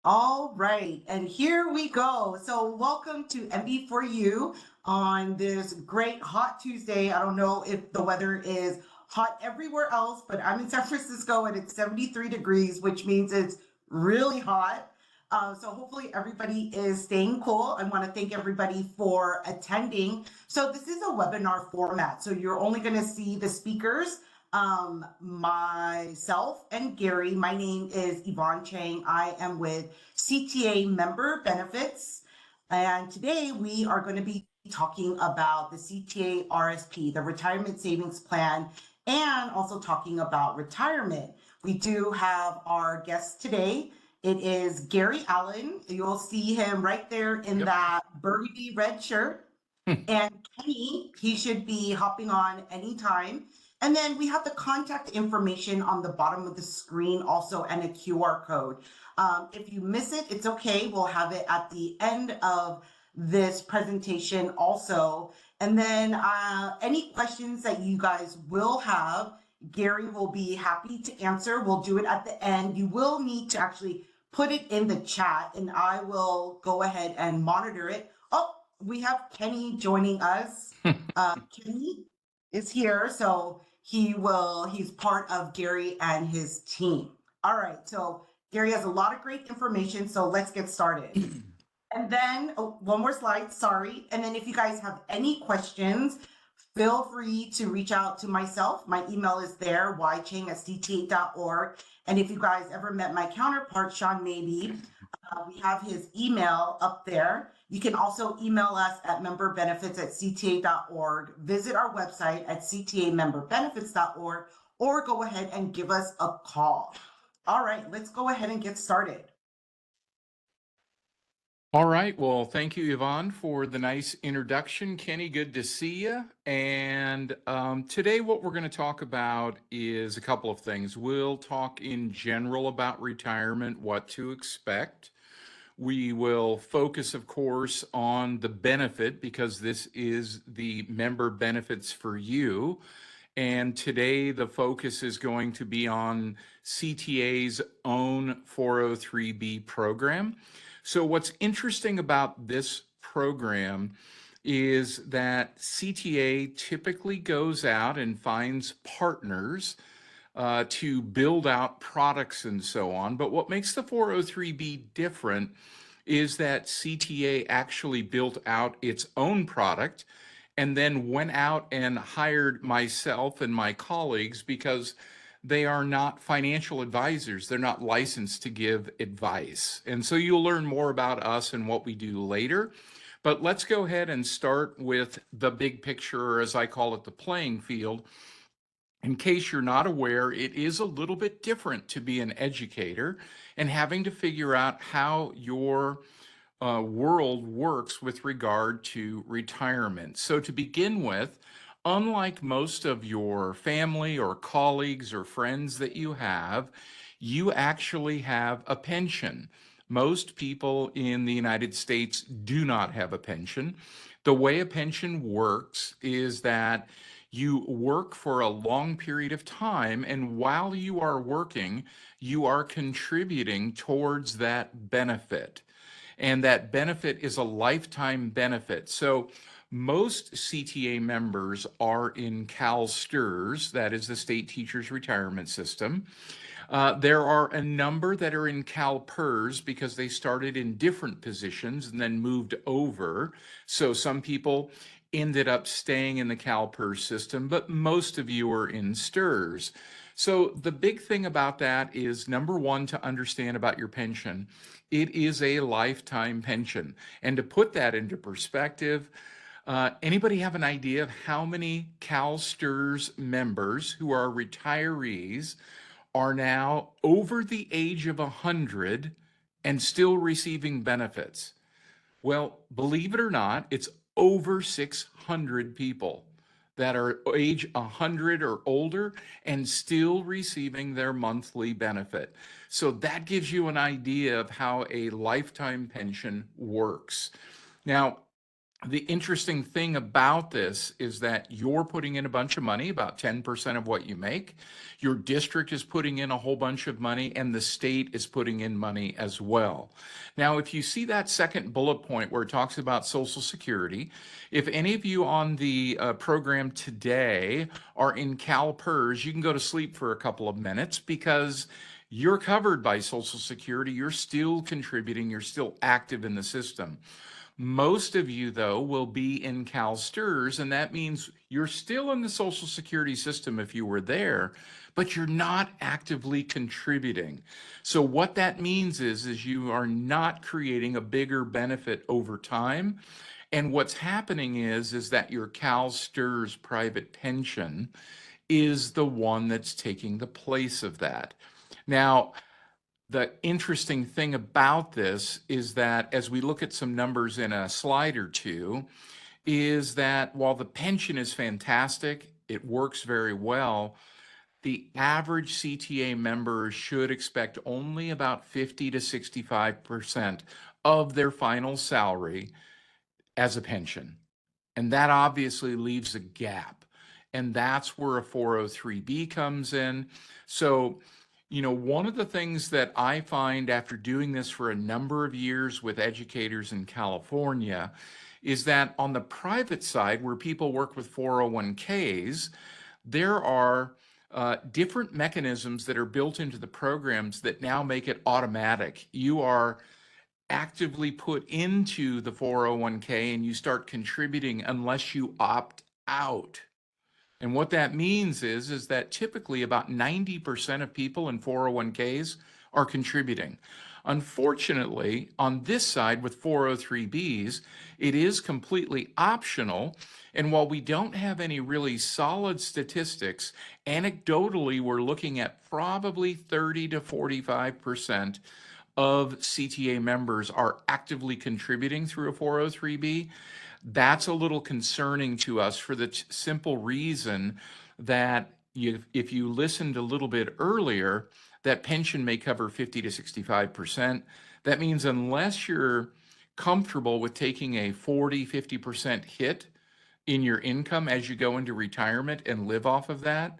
All right, and here we go. So, welcome to MB4U on this great hot Tuesday. I don't know if the weather is hot everywhere else, but I'm in San Francisco and it's 73 degrees, which means it's really hot. So, hopefully, everybody is staying cool. I want to thank everybody for attending. So, this is a webinar format. So, you're only going to see the speakers, myself and Gary. My name is Yvonne Chang. I am with CTA member benefits. And today we are going to be talking about the CTA RSP, the Retirement Savings Plan, and also talking about retirement. We do have our guest today. It is Gary Allen. You'll see him right there in Yep. that burgundy red shirt. And Kenny, he should be hopping on anytime. And then we have the contact information on the bottom of the screen also and a QR code. If you miss it, it's okay. We'll have it at the end of this presentation also. And then any questions that you guys will have, Gary will be happy to answer. We'll do it at the end. You will need to actually put it in the chat and I will go ahead and monitor it. Oh, we have Kenny joining us. Kenny is here, so he's part of Gary and his team. All right, so Gary has a lot of great information, so let's get started. And then, oh, one more slide, sorry. And then if you guys have any questions, feel free to reach out to myself. My email is there, ychang@cta.org. And if you guys ever met my counterpart, Sean Maybe, we have his email up there. You can also email us at memberbenefits@cta.org. Visit our website at ctamemberbenefits.org or go ahead and give us a call. All right, let's go ahead and get started. All right. Well, thank you, Yvonne, for the nice introduction. Kenny, good to see you. And today, what we're going to talk about is a couple of things. We'll talk in general about retirement, what to expect. We will focus, of course, on the benefit because this is the member benefits for you. And today, the focus is going to be on CTA's own 403B program. So what's interesting about this program is that CTA typically goes out and finds partners to build out products and so on. But what makes the 403B different is that CTA actually built out its own product and then went out and hired myself and my colleagues because they are not financial advisors. They're not licensed to give advice. And so you'll learn more about us and what we do later. But let's go ahead and start with the big picture, or as I call it, the playing field. In case you're not aware, it is a little bit different to be an educator and having to figure out how your world works with regard to retirement. So to begin with, unlike most of your family or colleagues or friends that you actually have a pension. Most people in the United States do not have a pension. The way a pension works is that you work for a long period of time, and while you are working, you are contributing towards that benefit. And that benefit is a lifetime benefit. So most CTA members are in CalSTRS, that is the State Teachers Retirement System. There are a number that are in CalPERS because they started in different positions and then moved over. So some people ended up staying in the CalPERS system, but most of you are in STRS. So the big thing about that is, number one, to understand about your pension. It is a lifetime pension. And to put that into perspective, anybody have an idea of how many CalSTRS members who are retirees are now over the age of 100 and still receiving benefits? Well, believe it or not, it's over 600 people that are age 100 or older and still receiving their monthly benefit. So that gives you an idea of how a lifetime pension works. Now, The interesting thing about this is that you're putting in a bunch of money, about 10% of what you make. Your district is putting in a whole bunch of money, and the state is putting in money as well. Now, if you see that second bullet point where it talks about Social Security, if any of you on the program today are in CalPERS, you can go to sleep for a couple of minutes because you're covered by Social Security. You're still contributing, you're still active in the system. Most of you, though, will be in CalSTRS, and that means you're still in the Social Security system if you were there, but you're not actively contributing. So what that means is you are not creating a bigger benefit over time. And what's happening is that your CalSTRS private pension is the one that's taking the place of that. Now, the interesting thing about this is that as we look at some numbers in a slide or two, is that while the pension is fantastic, it works very well, the average CTA member should expect only about 50 to 65% of their final salary as a pension. And that obviously leaves a gap. And that's where a 403B comes in. So, one of the things that I find after doing this for a number of years with educators in California is that on the private side, where people work with 401ks, there are different mechanisms that are built into the programs that now make it automatic. You are actively put into the 401k and you start contributing unless you opt out. And what that means is that typically about 90% of people in 401ks are contributing. Unfortunately, on this side with 403bs, it is completely optional. And while we don't have any really solid statistics, anecdotally, we're looking at probably 30 to 45% of CTA members are actively contributing through a 403b. That's a little concerning to us for the simple reason that if you listened a little bit earlier, that pension may cover 50 to 65%. That means unless you're comfortable with taking a 40, 50% hit in your income as you go into retirement and live off of that,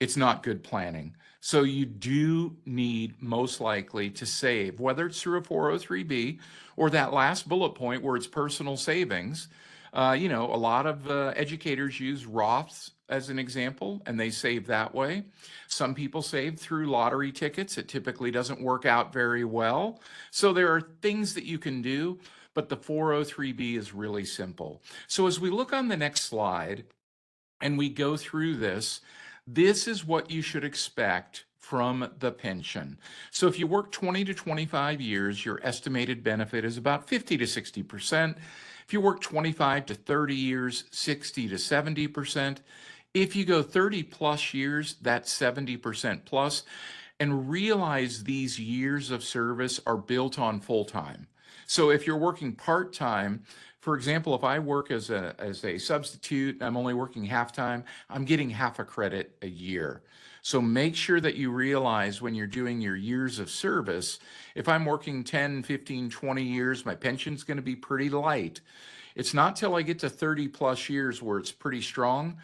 it's not good planning. So you do need most likely to save, whether it's through a 403b or that last bullet point where it's personal savings. A lot of educators use Roths as an example, and they save that way. Some people save through lottery tickets. It typically doesn't work out very well. So there are things that you can do, but the 403b is really simple. So as we look on the next slide and we go through this, this is what you should expect from the pension. So if you work 20 to 25 years, your estimated benefit is about 50 to 60%. If you work 25 to 30 years, 60 to 70%. If you go 30 plus years, that's 70% plus. And realize these years of service are built on full time. So if you're working part time, for example, if I work as a substitute, I'm only working half time, I'm getting half a credit a year. So make sure that you realize when you're doing your years of service, if I'm working 10, 15, 20 years, my pension's going to be pretty light. It's not till I get to 30 plus years where it's pretty strong.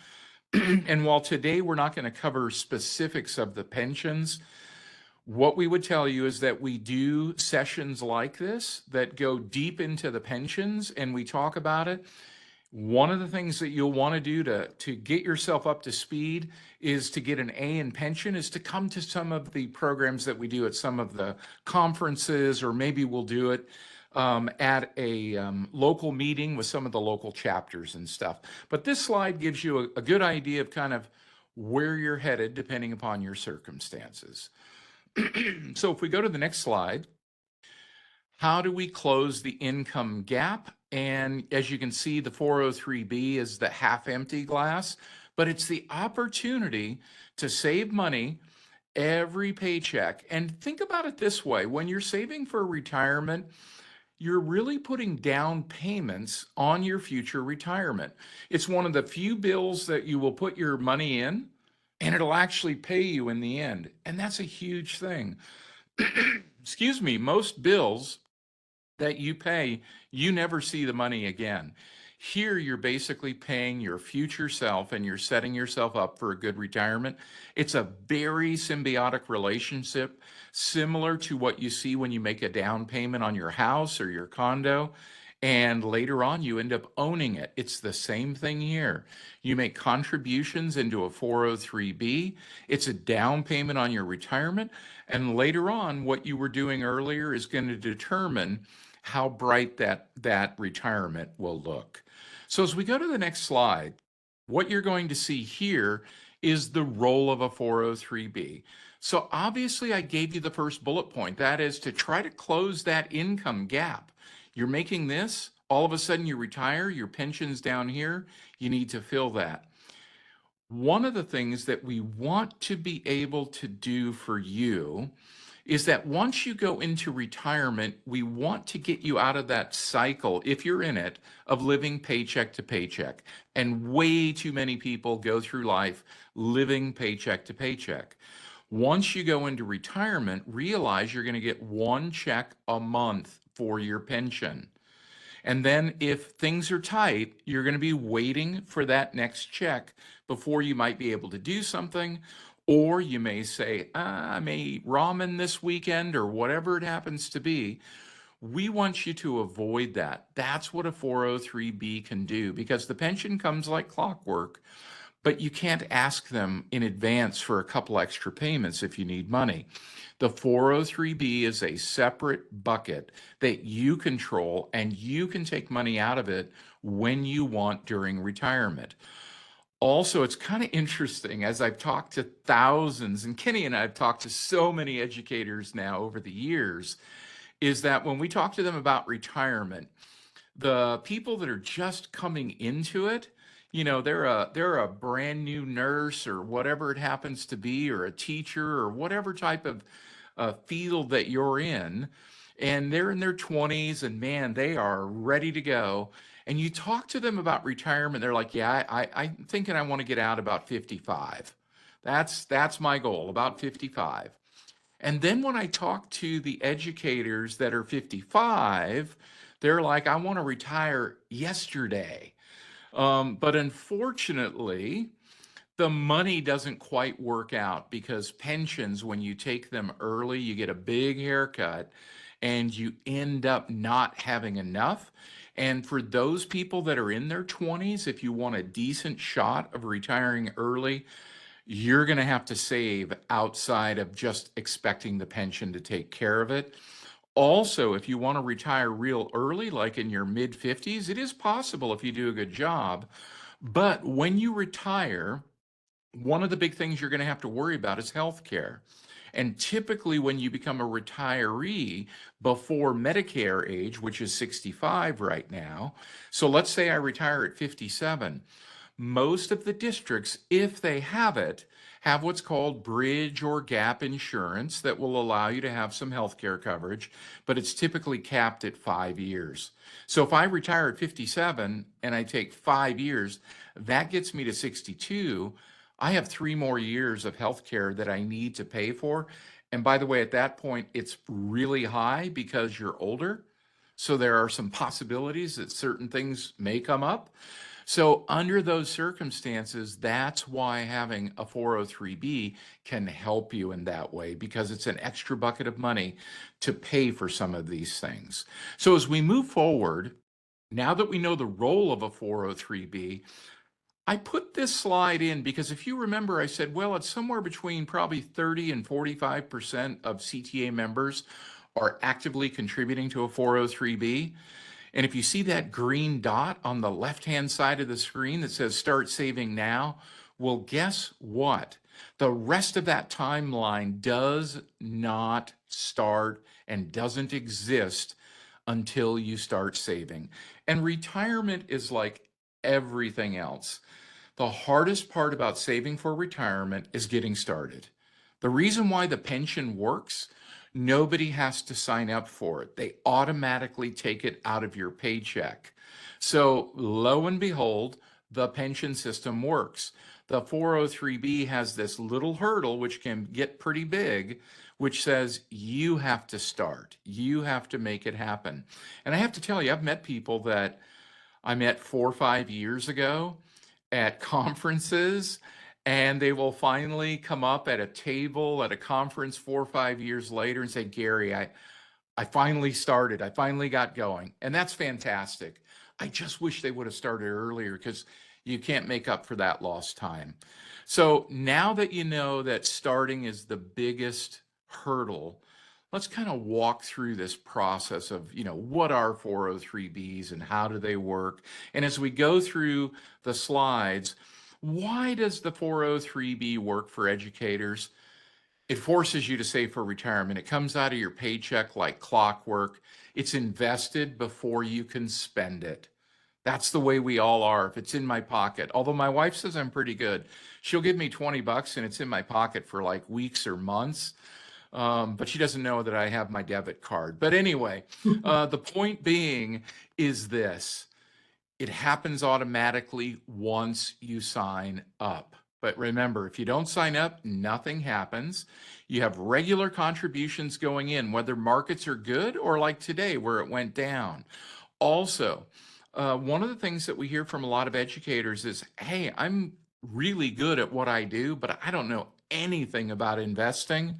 And while today we're not going to cover specifics of the pensions, what we would tell you is that we do sessions like this that go deep into the pensions and we talk about it. One of the things that you'll want to do to get yourself up to speed is to get an A in pension, is to come to some of the programs that we do at some of the conferences, or maybe we'll do it at a local meeting with some of the local chapters and stuff. But this slide gives you a good idea of kind of where you're headed depending upon your circumstances. So if we go to the next slide, how do we close the income gap? And as you can see, the 403b is the half empty glass, but it's the opportunity to save money every paycheck. And think about it this way: when you're saving for retirement, you're really putting down payments on your future retirement. It's one of the few bills that you will put your money in and it'll actually pay you in the end. And that's a huge thing. Excuse me, most bills that you pay, you never see the money again. Here, you're basically paying your future self and you're setting yourself up for a good retirement. It's a very symbiotic relationship, similar to what you see when you make a down payment on your house or your condo. And later on, you end up owning it. It's the same thing here. You make contributions into a 403B. It's a down payment on your retirement. And later on, what you were doing earlier is going to determine how bright that retirement will look. So as we go to the next slide, what you're going to see here is the role of a 403B. So obviously I gave you the first bullet point, that is to try to close that income gap. You're making this, all of a sudden you retire, your pension's down here, you need to fill that. One of the things that we want to be able to do for you is that once you go into retirement, we want to get you out of that cycle, if you're in it, of living paycheck to paycheck. And way too many people go through life living paycheck to paycheck. Once you go into retirement, realize you're going to get one check a month for your pension. And then if things are tight, you're going to be waiting for that next check before you might be able to do something. Or you may say, I may eat ramen this weekend or whatever it happens to be. We want you to avoid that. That's what a 403B can do, because the pension comes like clockwork, but you can't ask them in advance for a couple extra payments if you need money. The 403B is a separate bucket that you control, and you can take money out of it when you want during retirement. Also, it's kind of interesting, as I've talked to thousands, and Kenny and I have talked to so many educators now over the years, is that when we talk to them about retirement, the people that are just coming into it, they're a brand new nurse or whatever it happens to be, or a teacher or whatever type of field that you're in, and they're in their 20s, and man, they are ready to go. And you talk to them about retirement, they're like, yeah, I'm thinking I want to get out about 55. That's my goal, about 55. And then when I talk to the educators that are 55, they're like, I want to retire yesterday. But unfortunately, the money doesn't quite work out, because pensions, when you take them early, you get a big haircut and you end up not having enough. And for those people that are in their 20s, if you want a decent shot of retiring early, you're going to have to save outside of just expecting the pension to take care of it. Also, if you want to retire real early, like in your mid 50s, it is possible if you do a good job. But when you retire, one of the big things you're going to have to worry about is health care. And typically, when you become a retiree before Medicare age, which is 65 right now, so let's say I retire at 57, most of the districts, if they have it, have what's called bridge or gap insurance that will allow you to have some health care coverage, but it's typically capped at 5 years. So if I retire at 57 and I take 5 years, that gets me to 62. I have 3 more years of health care that I need to pay for. And by the way, at that point, it's really high because you're older. So there are some possibilities that certain things may come up. So under those circumstances, that's why having a 403B can help you in that way, because it's an extra bucket of money to pay for some of these things. So as we move forward, now that we know the role of a 403B, I put this slide in because if you remember, I said, well, it's somewhere between probably 30 and 45% of CTA members are actively contributing to a 403B. And if you see that green dot on the left-hand side of the screen that says start saving now, well, guess what? The rest of that timeline does not start and doesn't exist until you start saving. And retirement is like everything else. The hardest part about saving for retirement is getting started. The reason why the pension works, nobody has to sign up for it. They automatically take it out of your paycheck. So lo and behold, the pension system works. The 403B has this little hurdle, which can get pretty big, which says you have to start. You have to make it happen. And I have to tell you, I've met people that I met 4 or 5 years ago at conferences, and they will finally come up at a table at a conference 4 or 5 years later and say, Gary, I finally started. I finally got going. And that's fantastic. I just wish they would have started earlier because you can't make up for that lost time. So now that you know that starting is the biggest hurdle, let's kind of walk through this process of, what are 403Bs and how do they work? And as we go through the slides, why does the 403B work for educators? It forces you to save for retirement. It comes out of your paycheck like clockwork. It's invested before you can spend it. That's the way we all are. If it's in my pocket, although my wife says I'm pretty good, she'll give me 20 bucks and it's in my pocket for like weeks or months. But she doesn't know that I have my debit card. But anyway, the point being is this: it happens automatically once you sign up. But remember, if you don't sign up, nothing happens. You have regular contributions going in, whether markets are good or like today where it went down. Also, one of the things that we hear from a lot of educators is, hey, I'm really good at what I do, but I don't know anything about investing.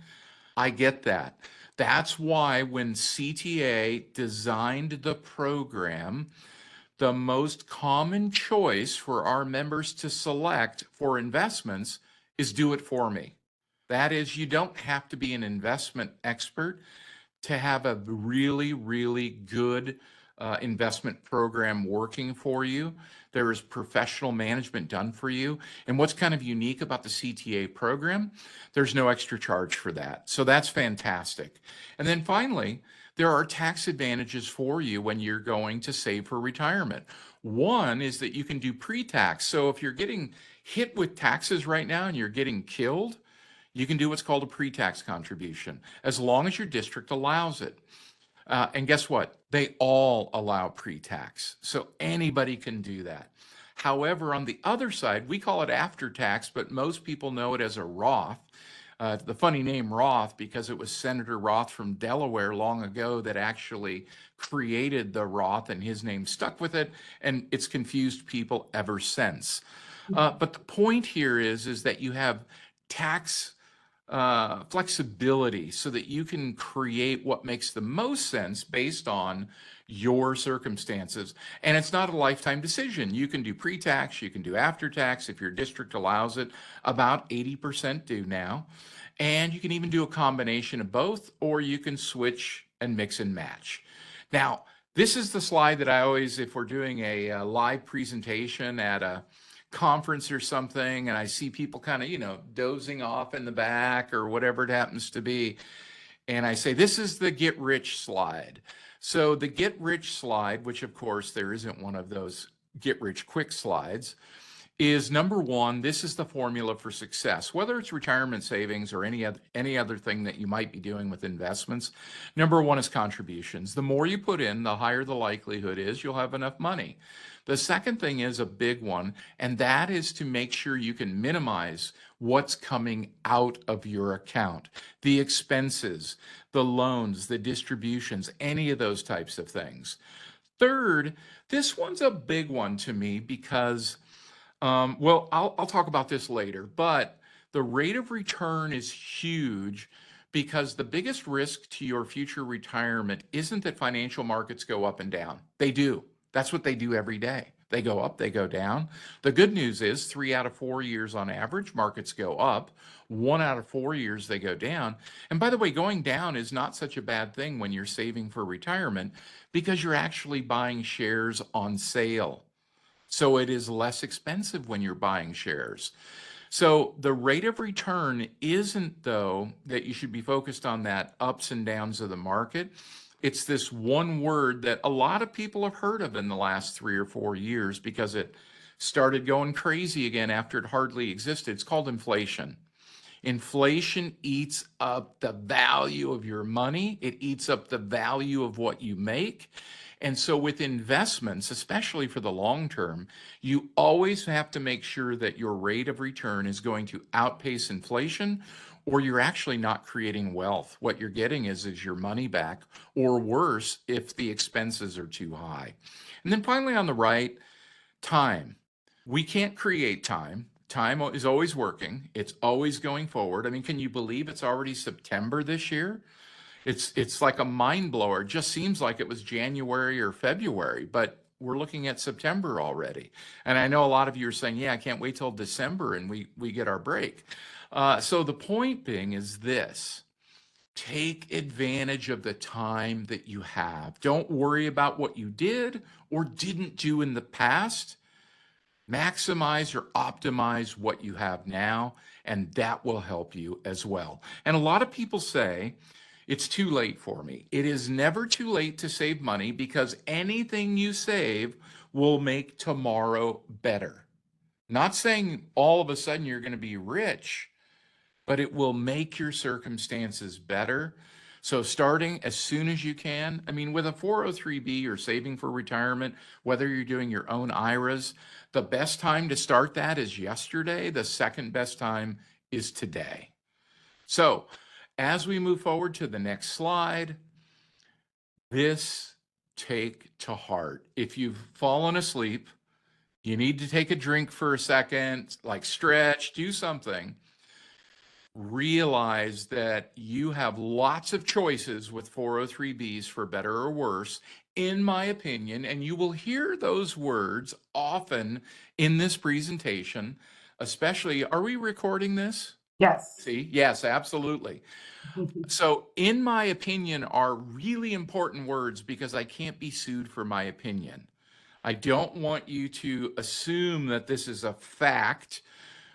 I get that. That's why when CTA designed the program, the most common choice for our members to select for investments is do it for me. That is, you don't have to be an investment expert to have a really, really good investment program working for you. There is professional management done for you. And what's kind of unique about the CTA program, there's no extra charge for that. So that's fantastic. And then finally, there are tax advantages for you when you're going to save for retirement. One is that you can do pre-tax. So if you're getting hit with taxes right now and you're getting killed, you can do what's called a pre-tax contribution, as long as your district allows it. And guess what? They all allow pre-tax. So anybody can do that. However, on the other side, we call it after tax, but most people know it as a Roth. The funny name Roth because it was Senator Roth from Delaware long ago that actually created the Roth, and his name stuck with it, and it's confused people ever since. But the point here is that you have tax flexibility so that you can create what makes the most sense based on your circumstances. And it's not a lifetime decision. You can do pre-tax, you can do after tax if your district allows it. About 80% do now. And you can even do a combination of both, or you can switch and mix and match. Now, this is the slide that I always, if we're doing a live presentation at a conference or something, and I see people kind of, dozing off in the back or whatever it happens to be. And I say, this is the get rich slide. So the get rich slide, which of course there isn't one of those get rich quick slides, is number one, this is the formula for success, whether it's retirement savings or any other thing that you might be doing with investments. Number one is contributions. The more you put in, the higher the likelihood is you'll have enough money. The second thing is a big one, and that is to make sure you can minimize what's coming out of your account, the expenses, the loans, the distributions, any of those types of things. Third, this one's a big one to me because well, I'll talk about this later, but the rate of return is huge because the biggest risk to your future retirement isn't that financial markets go up and down. They do. That's what they do every day. They go up, they go down. The good news is 3 out of 4 years on average, markets go up. 1 out of 4 years, they go down. And by the way, going down is not such a bad thing when you're saving for retirement because you're actually buying shares on sale. So it is less expensive when you're buying shares. So the rate of return isn't, though, that you should be focused on that ups and downs of the market. It's this one word that a lot of people have heard of in the last 3 or 4 years because it started going crazy again after it hardly existed. It's called inflation. Inflation eats up the value of your money. It eats up the value of what you make. And so with investments, especially for the long term, you always have to make sure that your rate of return is going to outpace inflation, or you're actually not creating wealth. What you're getting is your money back, or worse, if the expenses are too high. And then finally on the right, time. We can't create time. Time is always working. It's always going forward. I mean, can you believe it's already September this year? It's like a mind blower. It just seems like it was January or February, but we're looking at September already. And I know a lot of you are saying, "Yeah, I can't wait till December and we get our break." So the point being is this: take advantage of the time that you have. Don't worry about what you did or didn't do in the past. Maximize or optimize what you have now, and that will help you as well. And a lot of people say, it's too late for me. It is never too late to save money because anything you save will make tomorrow better. Not saying all of a sudden you're going to be rich, but it will make your circumstances better. So starting as soon as you can, I mean, with a 403B or saving for retirement, whether you're doing your own IRAs, the best time to start that is yesterday. The second best time is today. So as we move forward to the next slide, this take to heart. If you've fallen asleep, you need to take a drink for a second, like stretch, do something. Realize that you have lots of choices with 403Bs for better or worse, in my opinion, and you will hear those words often in this presentation, especially, are we recording this? Yes. See, yes, absolutely. So, in my opinion, are really important words because I can't be sued for my opinion. I don't want you to assume that this is a fact,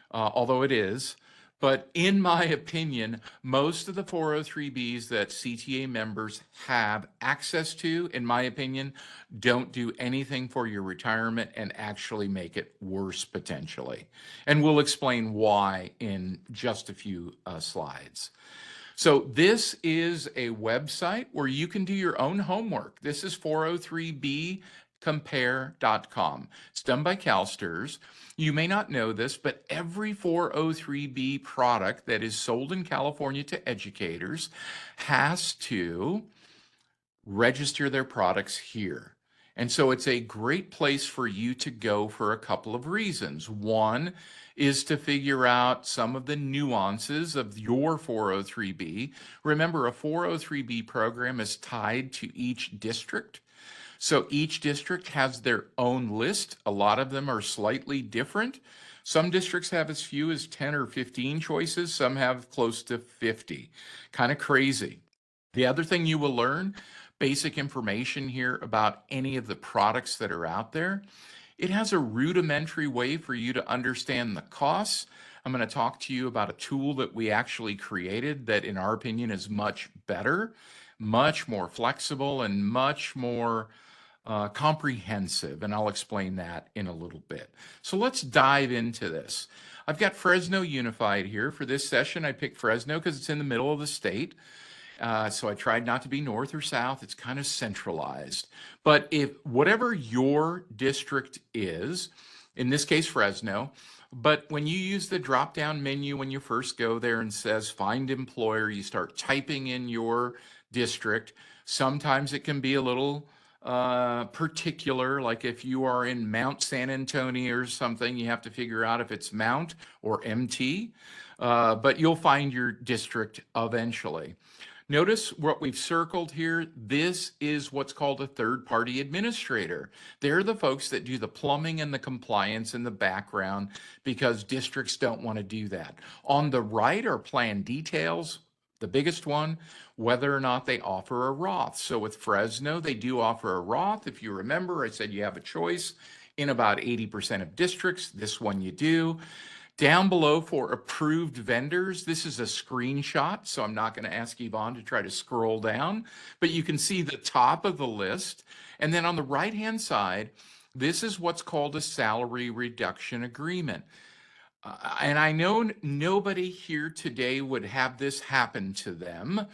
although it is. But in my opinion, most of the 403Bs that CTA members have access to, in my opinion, don't do anything for your retirement and actually make it worse potentially. And we'll explain why in just a few slides. So this is a website where you can do your own homework. This is 403bcompare.com. It's done by CalSTRS. You may not know this, but every 403B product that is sold in California to educators has to register their products here. And so it's a great place for you to go for a couple of reasons. One is to figure out some of the nuances of your 403B. Remember, a 403B program is tied to each district. So each district has their own list. A lot of them are slightly different. Some districts have as few as 10 or 15 choices. Some have close to 50. Kind of crazy. The other thing you will learn, basic information here about any of the products that are out there. It has a rudimentary way for you to understand the costs. I'm going to talk to you about a tool that we actually created that, in our opinion, is much better, much more flexible, and much more comprehensive. And I'll explain that in a little bit. So let's dive into this. I've got Fresno Unified here. For this session, I picked Fresno because it's in the middle of the state. So I tried not to be north or south. It's kind of centralized. But if whatever your district is, in this case, Fresno, but when you use the drop-down menu when you first go there and says find employer, you start typing in your district. Sometimes it can be a little particular, like if you are in Mount San Antonio or something, you have to figure out if it's Mount or MT, but you'll find your district eventually. Notice what we've circled here. This is what's called a third-party administrator. They're the folks that do the plumbing and the compliance in the background because districts don't want to do that. On the right are plan details. The biggest one, whether or not they offer a Roth. So with Fresno, they do offer a Roth. If you remember, I said you have a choice in about 80% of districts. This one you do. Down below for approved vendors, this is a screenshot, so I'm not going to ask Yvonne to try to scroll down, but you can see the top of the list. And then on the right-hand side, this is what's called a salary reduction agreement. And I know nobody here today would have this happen to them,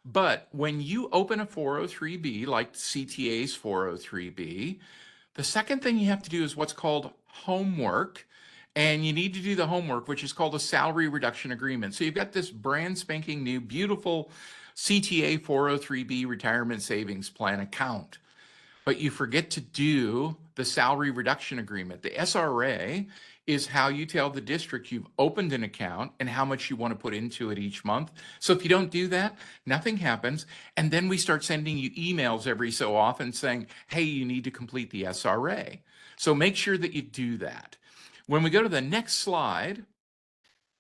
but when you open a 403B, like CTA's 403B, the second thing you have to do is what's called homework. and you need to do the homework, which is called a salary reduction agreement. So you've got this brand spanking new, beautiful CTA 403B retirement savings plan account, but you forget to do the salary reduction agreement. The SRA is how you tell the district you've opened an account and how much you want to put into it each month. So if you don't do that, nothing happens. And then we start sending you emails every so often saying, hey, you need to complete the SRA. So make sure that you do that. When we go to the next slide,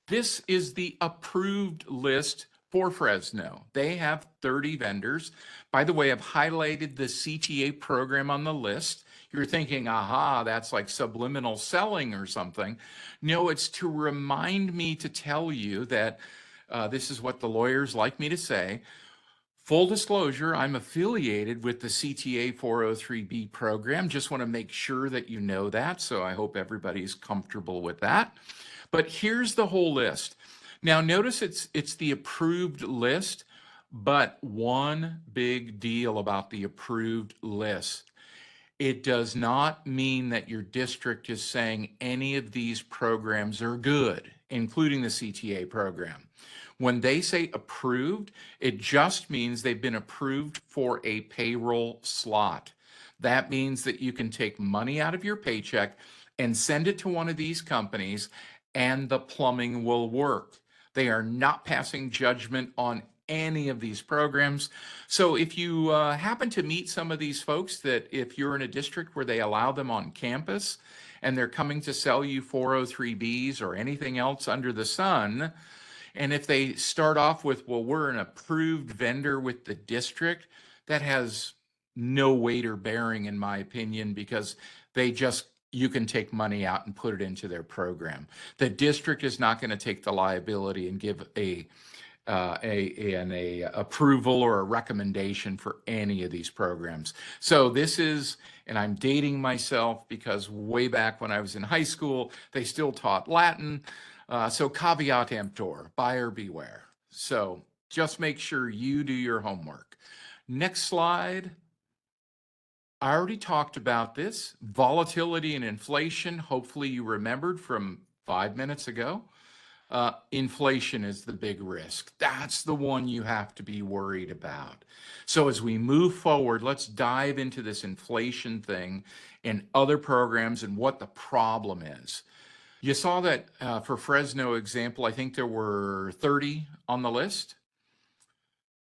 this is the approved list for Fresno. They have 30 vendors. By the way, I've highlighted the CTA program on the list. You're thinking, aha, that's like subliminal selling or something. No, it's to remind me to tell you that this is what the lawyers like me to say. Full disclosure, I'm affiliated with the CTA 403B program. Just want to make sure that you know that. So I hope everybody's comfortable with that. But here's the whole list. Now notice it's the approved list, but one big deal about the approved list. It does not mean that your district is saying any of these programs are good, including the CTA program. When they say approved, it just means they've been approved for a payroll slot. That means that you can take money out of your paycheck and send it to one of these companies and the plumbing will work. They are not passing judgment on any of these programs. So if you happen to meet some of these folks that if you're in a district where they allow them on campus and they're coming to sell you 403Bs or anything else under the sun, and if they start off with, well, we're an approved vendor with the district, that has no weight or bearing, in my opinion, because you can take money out and put it into their program. The district is not going to take the liability and give a approval or a recommendation for any of these programs. So this is, and I'm dating myself because way back when I was in high school, they still taught Latin. So caveat emptor, buyer beware. So just make sure you do your homework. Next slide. I already talked about this, volatility and inflation. Hopefully you remembered from 5 minutes ago. Inflation is the big risk. That's the one you have to be worried about. So as we move forward, let's dive into this inflation thing and other programs and what the problem is. You saw that for Fresno example, I think there were 30 on the list.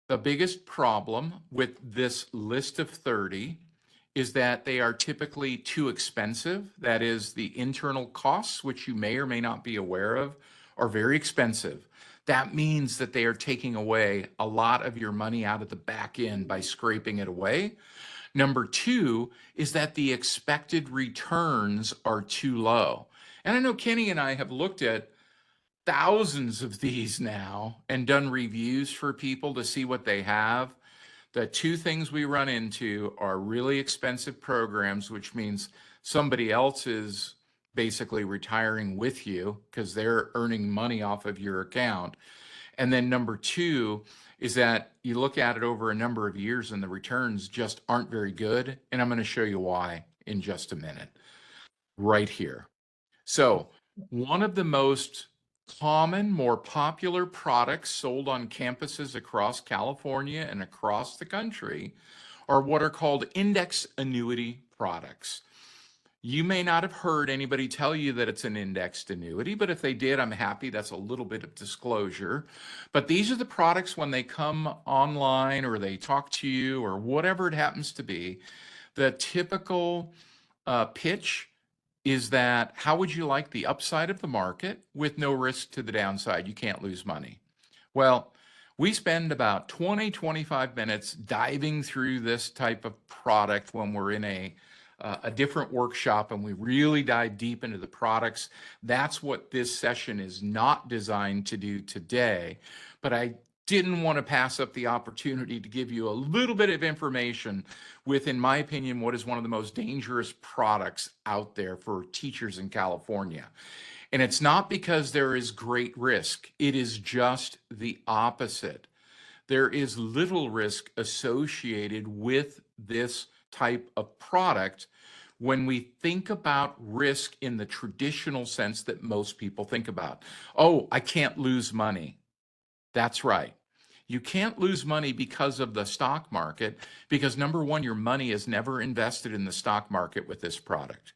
The biggest problem with this list of 30 is that they are typically too expensive. That is, the internal costs, which you may or may not be aware of, are very expensive. That means that they are taking away a lot of your money out of the back end by scraping it away. Number two is that the expected returns are too low. And I know Kenny and I have looked at thousands of these now and done reviews for people to see what they have. The two things we run into are really expensive programs, which means somebody else is basically retiring with you because they're earning money off of your account. And then number two is that you look at it over a number of years and the returns just aren't very good. And I'm going to show you why in just a minute, right here. So one of the most common, more popular products sold on campuses across California and across the country are what are called index annuity products. You may not have heard anybody tell you that it's an indexed annuity, but if they did, I'm happy. That's a little bit of disclosure. But these are the products when they come online or they talk to you or whatever it happens to be, the typical pitch is that how would you like the upside of the market with no risk to the downside? You can't lose money. Well, we spend about 20-25 minutes diving through this type of product when we're in a different workshop and we really dive deep into the products. That's what this session is not designed to do today, but I didn't want to pass up the opportunity to give you a little bit of information with, in my opinion, what is one of the most dangerous products out there for teachers in California. And it's not because there is great risk. It is just the opposite. There is little risk associated with this type of product, when we think about risk in the traditional sense that most people think about. Oh, I can't lose money. That's right. You can't lose money because of the stock market, because number one, your money is never invested in the stock market with this product.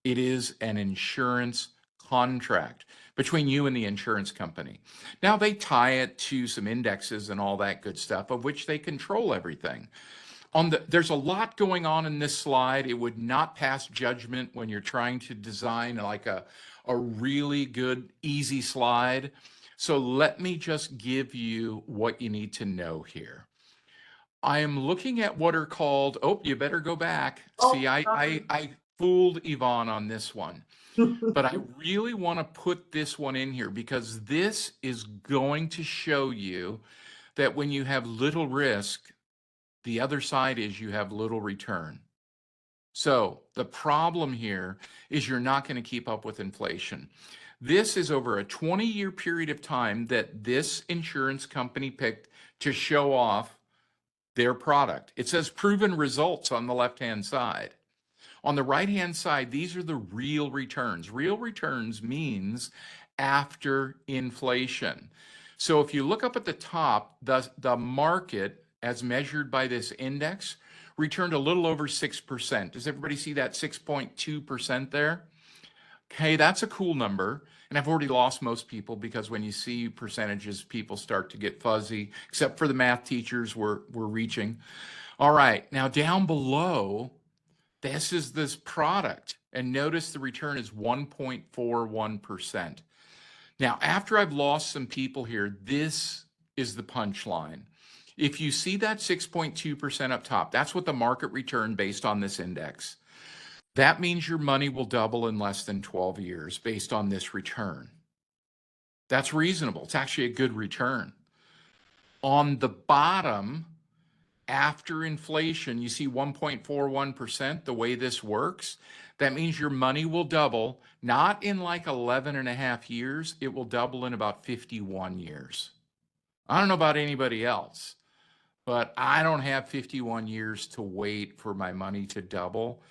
It is an insurance contract between you and the insurance company. Now, they tie it to some indexes and all that good stuff, of which they control everything. There's a lot going on in this slide. It would not pass judgment when you're trying to design like a really good, easy slide. So let me just give you what you need to know here. I am looking at what are called, oh, you better go back. See, Oh, sorry. I fooled Yvonne on this one, but I really want to put this one in here because this is going to show you that when you have little risk, the other side is you have little return. So the problem here is you're not going to keep up with inflation. This is over a 20-year period of time that this insurance company picked to show off their product. It says proven results on the left-hand side. On the right-hand side, these are the real returns. Real returns means after inflation. So if you look up at the top, the market, as measured by this index, returned a little over 6%. Does everybody see that 6.2% there? Okay, that's a cool number. And I've already lost most people because when you see percentages, people start to get fuzzy, except for the math teachers we're reaching. All right, now down below, this is this product. And notice the return is 1.41%. Now, after I've lost some people here, this is the punchline. If you see that 6.2% up top, that's what the market return based on this index. That means your money will double in less than 12 years based on this return. That's reasonable. It's actually a good return. On the bottom, after inflation, you see 1.41%, the way this works. That means your money will double, not in like 11 and a half years, it will double in about 51 years. I don't know about anybody else, but I don't have 51 years to wait for my money to double.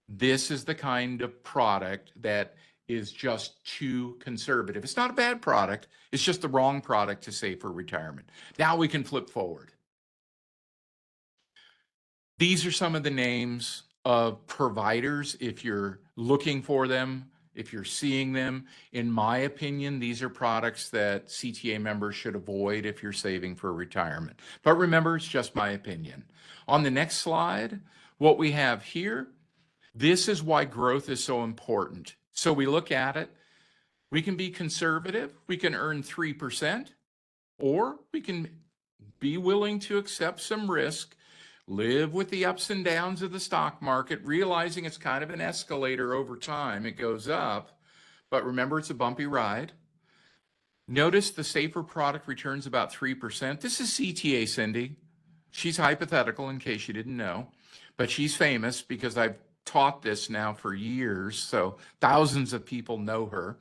This is the kind of product that is just too conservative. It's not a bad product, it's just the wrong product to save for retirement. Now we can flip forward. These are some of the names of providers if you're looking for them, if you're seeing them. In my opinion, these are products that CTA members should avoid if you're saving for retirement. But remember, it's just my opinion. On the next slide, what we have here, this is why growth is so important. So we look at it, we can be conservative, we can earn 3%, or we can be willing to accept some risk, live with the ups and downs of the stock market, realizing it's kind of an escalator over time. It goes up, but remember, it's a bumpy ride. Notice the safer product returns about 3%. This is CTA, Cindy. She's hypothetical in case you didn't know, but she's famous because I've taught this now for years, so thousands of people know her.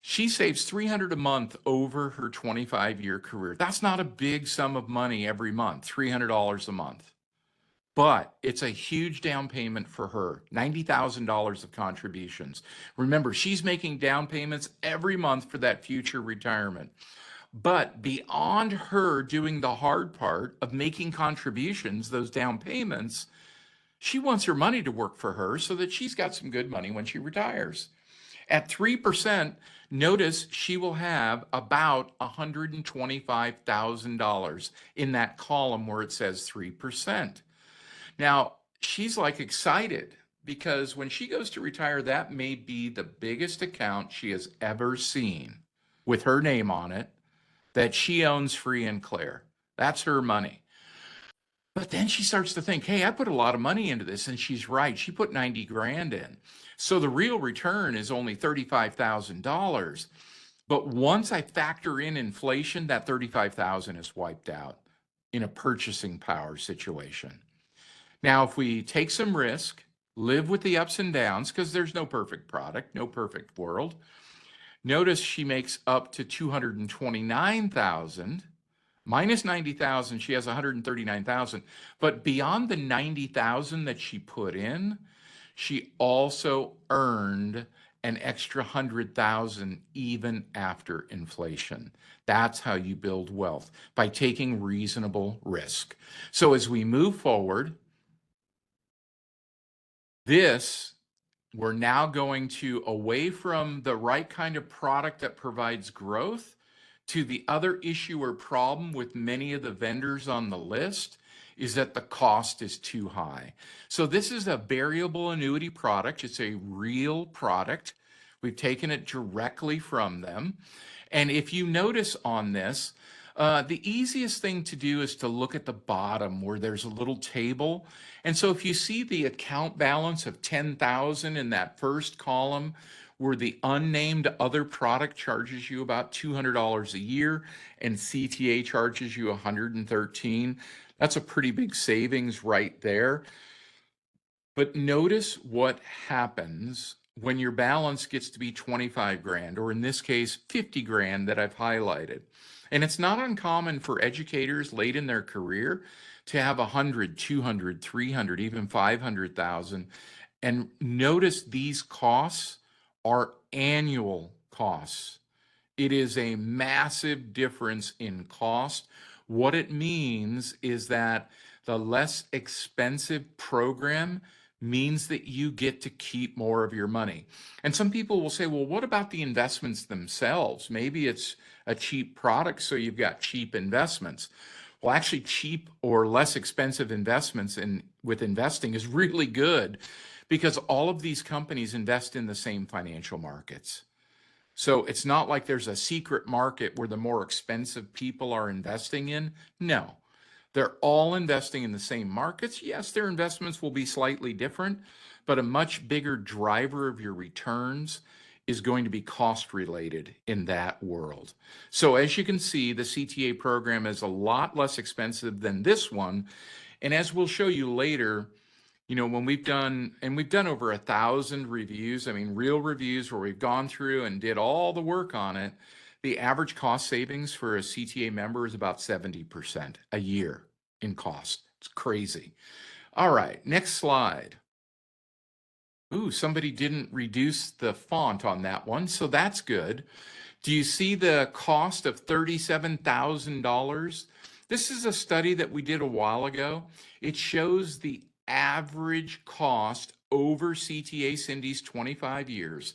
She saves $300 a month over her 25-year career. That's not a big sum of money every month, $300 a month. But it's a huge down payment for her, $90,000 of contributions. Remember, she's making down payments every month for that future retirement. But beyond her doing the hard part of making contributions, those down payments, she wants her money to work for her so that she's got some good money when she retires. At 3%, notice she will have about $125,000 in that column where it says 3%. Now, she's like excited because when she goes to retire, that may be the biggest account she has ever seen with her name on it that she owns free and clear. That's her money. But then she starts to think, hey, I put a lot of money into this. And she's right. She put 90 grand in. So the real return is only $35,000. But once I factor in inflation, that 35,000 is wiped out in a purchasing power situation. Now, if we take some risk, live with the ups and downs, because there's no perfect product, no perfect world. Notice she makes up to 229,000. Minus 90,000, she has 139,000. But beyond the 90,000 that she put in, she also earned an extra 100,000 even after inflation. That's how you build wealth, by taking reasonable risk. So as we move forward, we're now going to away from the right kind of product that provides growth to the other issue or problem with many of the vendors on the list is that the cost is too high. So this is a variable annuity product. It's a real product. We've taken it directly from them. And if you notice on this, the easiest thing to do is to look at the bottom where there's a little table. And so if you see the account balance of 10,000 in that first column, where the unnamed other product charges you about $200 a year and CTA charges you 113, that's a pretty big savings right there. But notice what happens when your balance gets to be 25 grand, or in this case, 50 grand that I've highlighted. And it's not uncommon for educators late in their career to have 100, 200, 300, even 500,000. And notice these costs are annual costs. It is a massive difference in cost. What it means is that the less expensive program means that you get to keep more of your money. And some people will say, well, what about the investments themselves? Maybe it's a cheap product, so you've got cheap investments. Well, actually, cheap or less expensive investments with investing is really good because all of these companies invest in the same financial markets. So it's not like there's a secret market where the more expensive people are investing in. No, they're all investing in the same markets. Yes, their investments will be slightly different, but a much bigger driver of your returns is going to be cost related in that world. So as you can see, the CTA program is a lot less expensive than this one. And as we'll show you later, when we've done over 1,000 reviews, I mean, real reviews where we've gone through and did all the work on it, the average cost savings for a CTA member is about 70% a year in cost. It's crazy. All right, next slide. Ooh, somebody didn't reduce the font on that one, so that's good. Do you see the cost of $37,000? This is a study that we did a while ago. It shows the average cost over CTA Cindy's 25 years.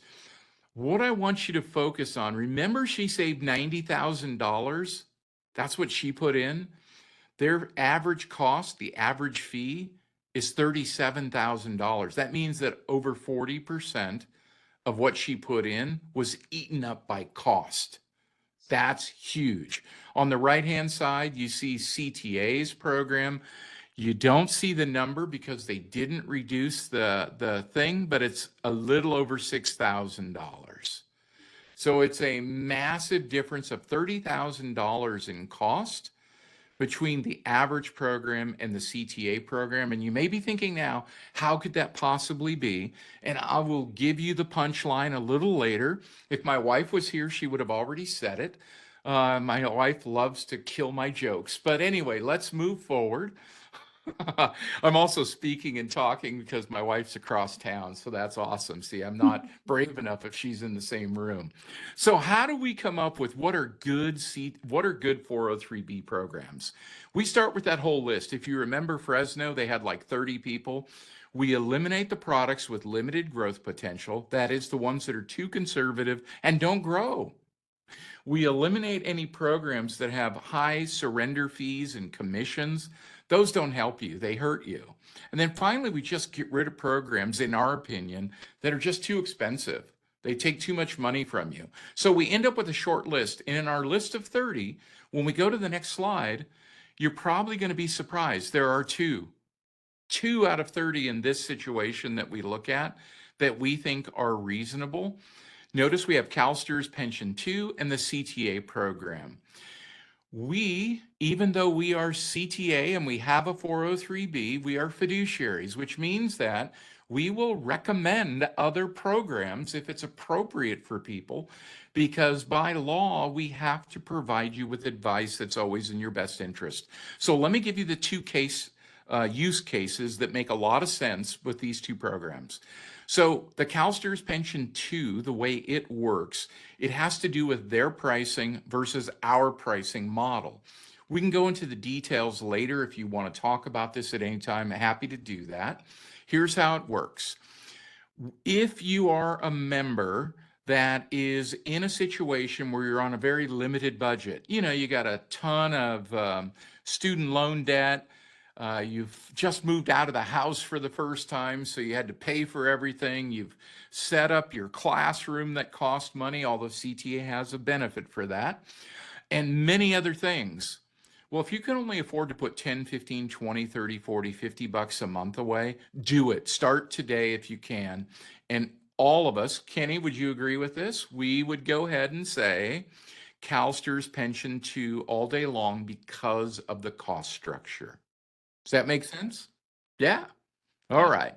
What I want you to focus on, remember she saved $90,000? That's what she put in. Their average cost, the average fee, is $37,000. That means that over 40% of what she put in was eaten up by cost. That's huge. On the right-hand side, you see CTA's program. You don't see the number because they didn't reduce the thing, but it's a little over $6,000. So it's a massive difference of $30,000 in cost between the average program and the CTA program. And you may be thinking now, how could that possibly be? And I will give you the punchline a little later. If my wife was here, she would have already said it. My wife loves to kill my jokes. But anyway, let's move forward. I'm also speaking and talking because my wife's across town, so that's awesome. See, I'm not brave enough if she's in the same room. So how do we come up with what are good 403B programs? We start with that whole list. If you remember Fresno, they had like 30 people. We eliminate the products with limited growth potential. That is the ones that are too conservative and don't grow. We eliminate any programs that have high surrender fees and commissions. Those don't help you, they hurt you. And then finally, we just get rid of programs, in our opinion, that are just too expensive. They take too much money from you. So we end up with a short list. And in our list of 30, when we go to the next slide, you're probably going to be surprised. There are two out of 30 in this situation that we look at that we think are reasonable. Notice we have CalSTRS Pension 2 and the CTA program. Even though we are CTA and we have a 403B, we are fiduciaries, which means that we will recommend other programs if it's appropriate for people, because by law, we have to provide you with advice that's always in your best interest. So let me give you the two case use cases that make a lot of sense with these two programs. So the CalSTRS Pension 2, the way it works, it has to do with their pricing versus our pricing model. We can go into the details later if you want to talk about this at any time. I'm happy to do that. Here's how it works. If you are a member that is in a situation where you're on a very limited budget, you got a ton of student loan debt, you've just moved out of the house for the first time, so you had to pay for everything, you've set up your classroom that cost money, although CTA has a benefit for that, and many other things. Well, if you can only afford to put 10, 15, 20, 30, 40, 50 bucks a month away, do it. Start today if you can. And all of us, Kenny, would you agree with this? We would go ahead and say CalSTRS Pension 2 all day long because of the cost structure. Does that make sense? Yeah. All right.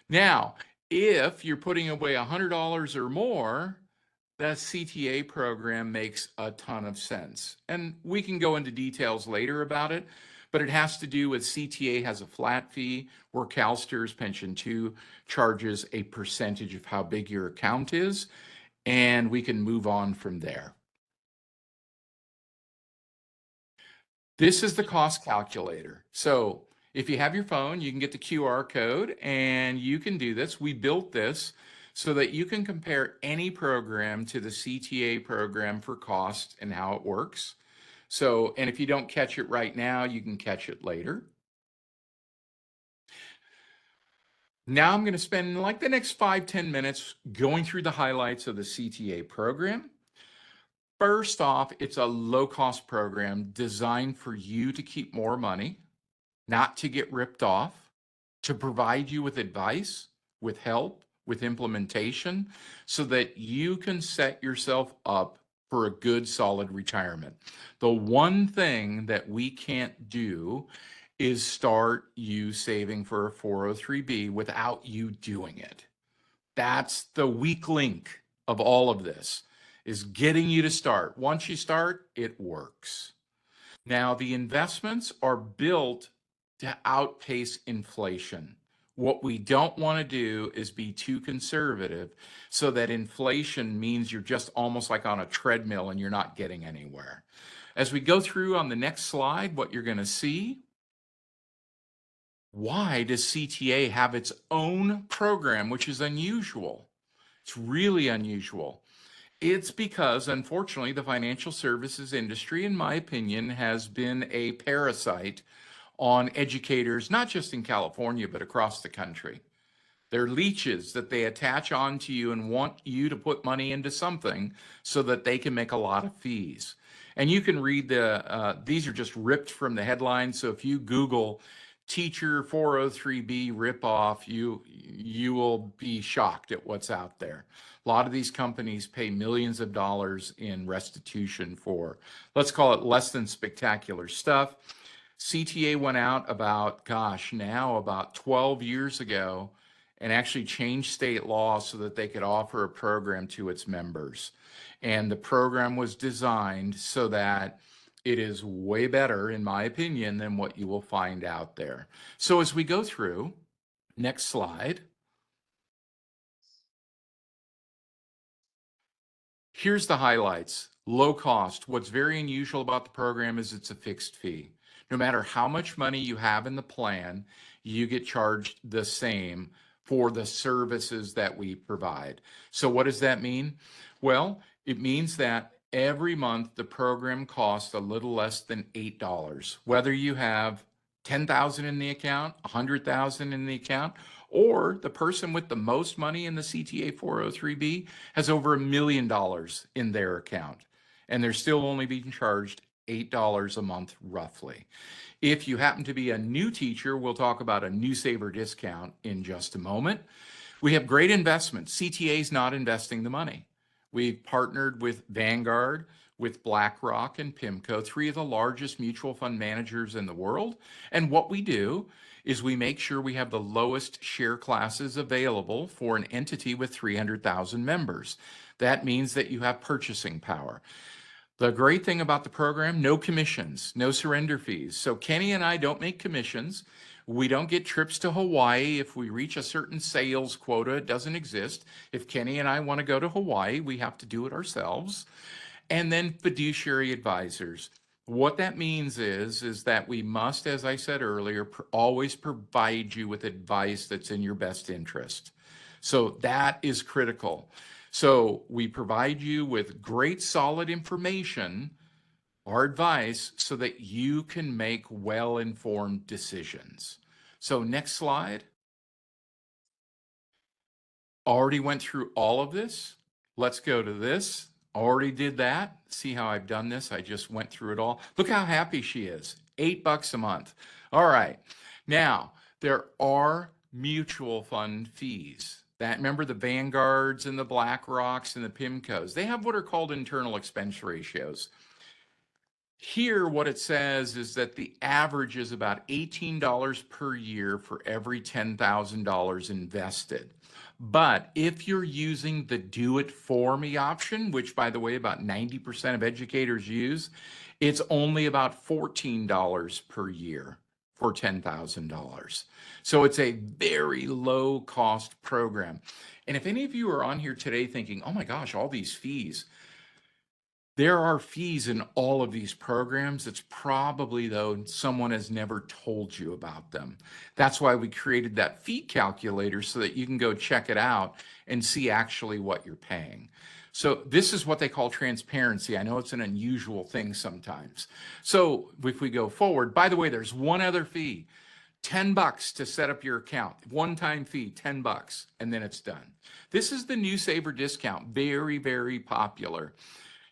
Now, if you're putting away $100 or more, the CTA program makes a ton of sense. And we can go into details later about it, but it has to do with CTA has a flat fee where CalSTRS Pension 2 charges a percentage of how big your account is, and we can move on from there. This is the cost calculator. So if you have your phone, you can get the QR code and you can do this. We built this so that you can compare any program to the CTA program for cost and how it works. So, and if you don't catch it right now, you can catch it later. Now I'm going to spend like the next 5-10 minutes going through the highlights of the CTA program. First off, it's a low-cost program designed for you to keep more money, not to get ripped off, to provide you with advice, with help, with implementation, so that you can set yourself up for a good, solid retirement. The one thing that we can't do is start you saving for a 403B without you doing it. That's the weak link of all of this, is getting you to start. Once you start, it works. Now, the investments are built to outpace inflation. What we don't want to do is be too conservative so that inflation means you're just almost like on a treadmill and you're not getting anywhere. As we go through on the next slide, what you're going to see, why does CTA have its own program, which is unusual? It's really unusual. It's because, unfortunately, the financial services industry, in my opinion, has been a parasite on educators, not just in California, but across the country. They're leeches that they attach onto you and want you to put money into something so that they can make a lot of fees. And you can read these are just ripped from the headlines. So if you Google teacher 403B ripoff, you will be shocked at what's out there. A lot of these companies pay millions of dollars in restitution for, let's call it less than spectacular stuff. CTA went out about 12 years ago and actually changed state law so that they could offer a program to its members. And the program was designed so that it is way better, in my opinion, than what you will find out there. So as we go through, next slide. Here's the highlights. Low cost. What's very unusual about the program is it's a fixed fee. No matter how much money you have in the plan, you get charged the same for the services that we provide. So what does that mean? Well, it means that every month the program costs a little less than $8. Whether you have 10,000 in the account, 100,000 in the account, or the person with the most money in the CTA 403B has over $1 million in their account, and they're still only being charged $8 a month roughly. If you happen to be a new teacher, we'll talk about a new saver discount in just a moment. We have great investments. CTA is not investing the money. We've partnered with Vanguard, with BlackRock and PIMCO, three of the largest mutual fund managers in the world. And what we do is we make sure we have the lowest share classes available for an entity with 300,000 members. That means that you have purchasing power. The great thing about the program, no commissions, no surrender fees. So Kenny and I don't make commissions. We don't get trips to Hawaii if we reach a certain sales quota. It doesn't exist. If Kenny and I want to go to Hawaii, we have to do it ourselves. And then fiduciary advisors. What that means is that we must, as I said earlier, always provide you with advice that's in your best interest. So that is critical. So we provide you with great solid information or advice so that you can make well-informed decisions. So next slide. Already went through all of this. Let's go to this. Already did that. See how I've done this? I just went through it all. Look how happy she is. $8 a month. All right. Now, there are mutual fund fees. That, remember the Vanguards and the BlackRocks and the PIMCOs. They have what are called internal expense ratios. Here, what it says is that the average is about $18 per year for every $10,000 invested. But if you're using the do it for me option, which by the way, about 90% of educators use, it's only about $14 per year for $10,000. So it's a very low cost program. And if any of you are on here today thinking, oh my gosh, all these fees, there are fees in all of these programs. It's probably, though, someone has never told you about them. That's why we created that fee calculator so that you can go check it out and see actually what you're paying. So this is what they call transparency. I know it's an unusual thing sometimes. So if we go forward, by the way, there's one other fee. $10 to set up your account, one-time fee, $10, and then it's done. This is the New Saver discount, very, very popular.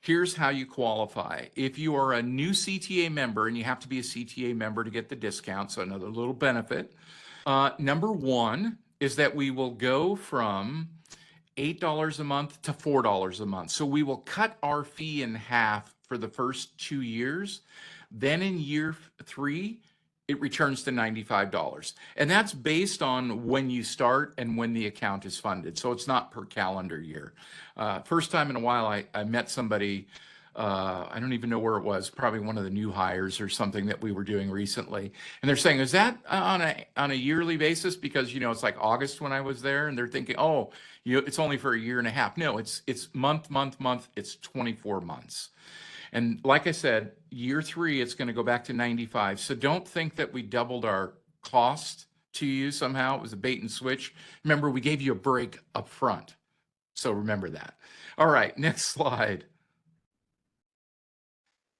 Here's how you qualify. If you are a new CTA member, and you have to be a CTA member to get the discount, so another little benefit. Number one is that we will go from $8 a month to $4 a month. So we will cut our fee in half for the first 2 years. Then in year 3, it returns to $95. And that's based on when you start and when the account is funded. So it's not per calendar year. First time in a while, I met somebody, I don't even know where it was, probably one of the new hires or something that we were doing recently. And they're saying, is that on a yearly basis? Because, it's like August when I was there, and they're thinking, oh, it's only for a year and a half. No, it's month, it's 24 months. And like I said, year 3, it's going to go back to 95. So don't think that we doubled our cost to you somehow. It was a bait and switch. Remember, we gave you a break up front. So remember that. All right, next slide.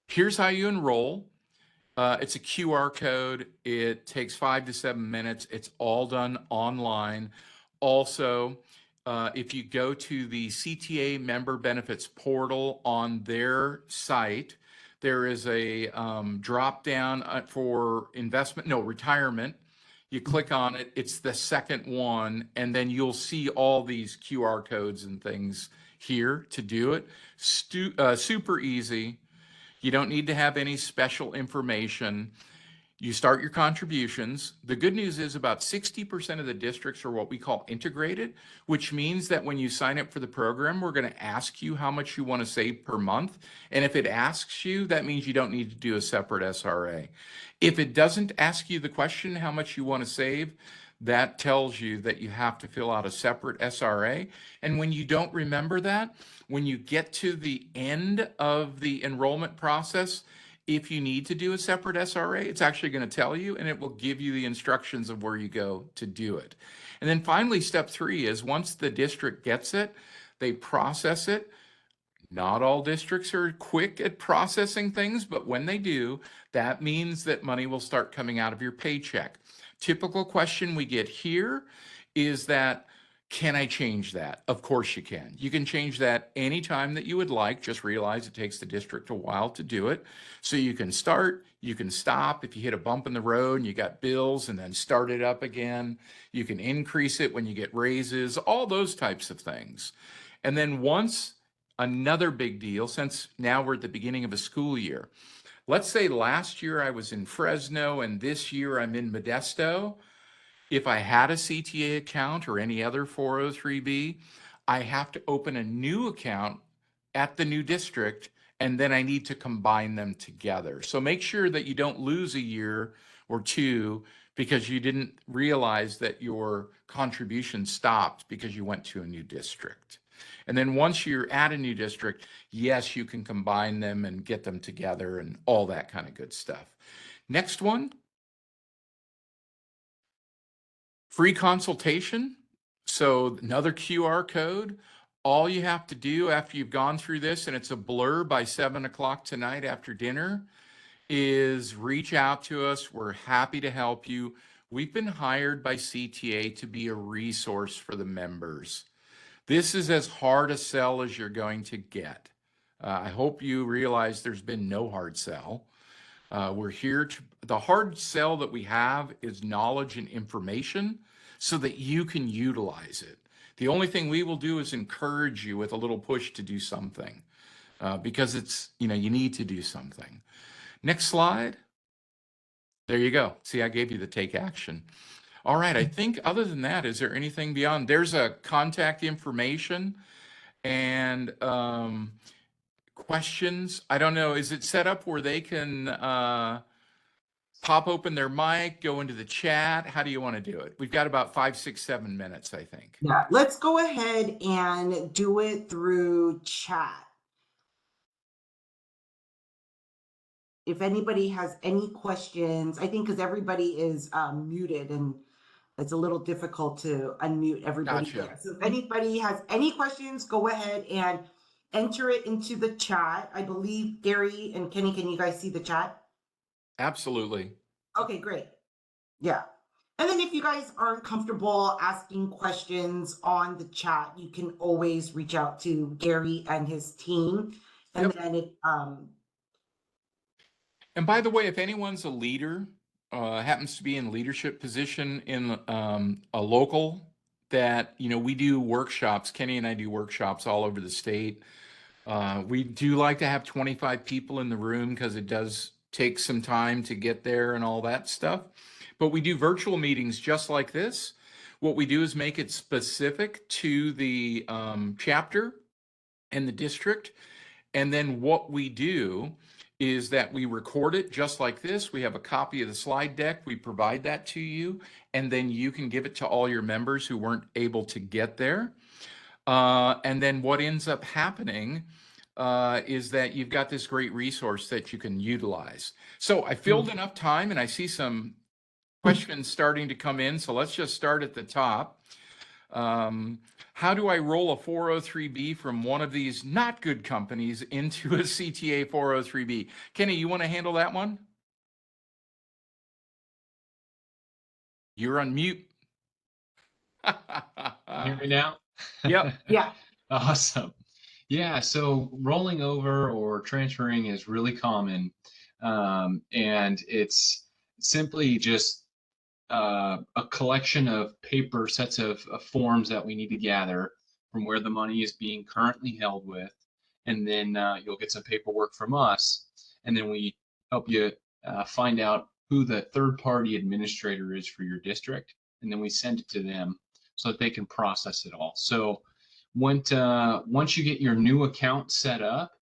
Here's how you enroll. It's a QR code. It takes 5 to 7 minutes. It's all done online. Also, if you go to the CTA member benefits portal on their site, there is a drop down for retirement. You click on it, it's the second one, and then you'll see all these QR codes and things here to do it. Super easy. You don't need to have any special information. You start your contributions. The good news is about 60% of the districts are what we call integrated, which means that when you sign up for the program, we're going to ask you how much you want to save per month. And if it asks you, that means you don't need to do a separate SRA. If it doesn't ask you the question how much you want to save, that tells you that you have to fill out a separate SRA. And when you don't remember that, when you get to the end of the enrollment process, if you need to do a separate SRA, it's actually going to tell you, and it will give you the instructions of where you go to do it. And then finally, step 3 is once the district gets it, they process it. Not all districts are quick at processing things, but when they do, that means that money will start coming out of your paycheck. Typical question we get here is that, can I change that? Of course you can. You can change that anytime that you would like. Just realize it takes the district a while to do it. So you can start, you can stop if you hit a bump in the road and you got bills, and then start it up again. You can increase it when you get raises, all those types of things. And then once, another big deal, since now we're at the beginning of a school year. Let's say last year I was in Fresno and this year I'm in Modesto. If I had a CTA account or any other 403B, I have to open a new account at the new district, and then I need to combine them together. So make sure that you don't lose a year or two because you didn't realize that your contribution stopped because you went to a new district. And then once you're at a new district, yes, you can combine them and get them together and all that kind of good stuff. Next one, free consultation. So another QR code. All you have to do after you've gone through this, and it's a blur by 7 o'clock tonight after dinner, is reach out to us. We're happy to help you. We've been hired by CTA to be a resource for the members. This is as hard a sell as you're going to get. I hope you realize there's been no hard sell. We're here to, the hard sell that we have is knowledge and information so that you can utilize it. The only thing we will do is encourage you with a little push to do something because it's, you need to do something. Next slide. There you go. See, I gave you the take action. All right. I think other than that, is there anything beyond? There's a contact information and questions. I don't know. Is it set up where they can pop open their mic, go into the chat? How do you want to do it? We've got about 5, 6, 7 minutes, I think. Yeah, let's go ahead and do it through chat. If anybody has any questions, I think because everybody is muted and it's a little difficult to unmute everybody Gotcha. there. So if anybody has any questions, go ahead and enter it into the chat. I believe Gary and Kenny, can you guys see the chat? Absolutely. Okay, great. Yeah. And then if you guys aren't comfortable asking questions on the chat, you can always reach out to Gary and his team. And then it And by the way, if anyone's a leader, happens to be in leadership position in a local that, we do workshops, Kenny and I do workshops all over the state. We do like to have 25 people in the room because it does take some time to get there and all that stuff. But we do virtual meetings just like this. What we do is make it specific to the chapter and the district. And then what we do is that we record it just like this. We have a copy of the slide deck. We provide that to you, and then you can give it to all your members who weren't able to get there. And then what ends up happening is that you've got this great resource that you can utilize. So I filled enough time, and I see some questions starting to come in. So let's just start at the top. How do I roll a 403B from one of these not good companies into a CTA 403B? Kenny, you want to handle that one? You're on mute. Hear me now? Yep. yeah. Awesome. Yeah, so rolling over or transferring is really common. And it's simply just a collection of paper sets of forms that we need to gather from where the money is being currently held with. And then you'll get some paperwork from us. And then we help you find out who the third-party administrator is for your district. And then we send it to them so that they can process it all. So once you get your new account set up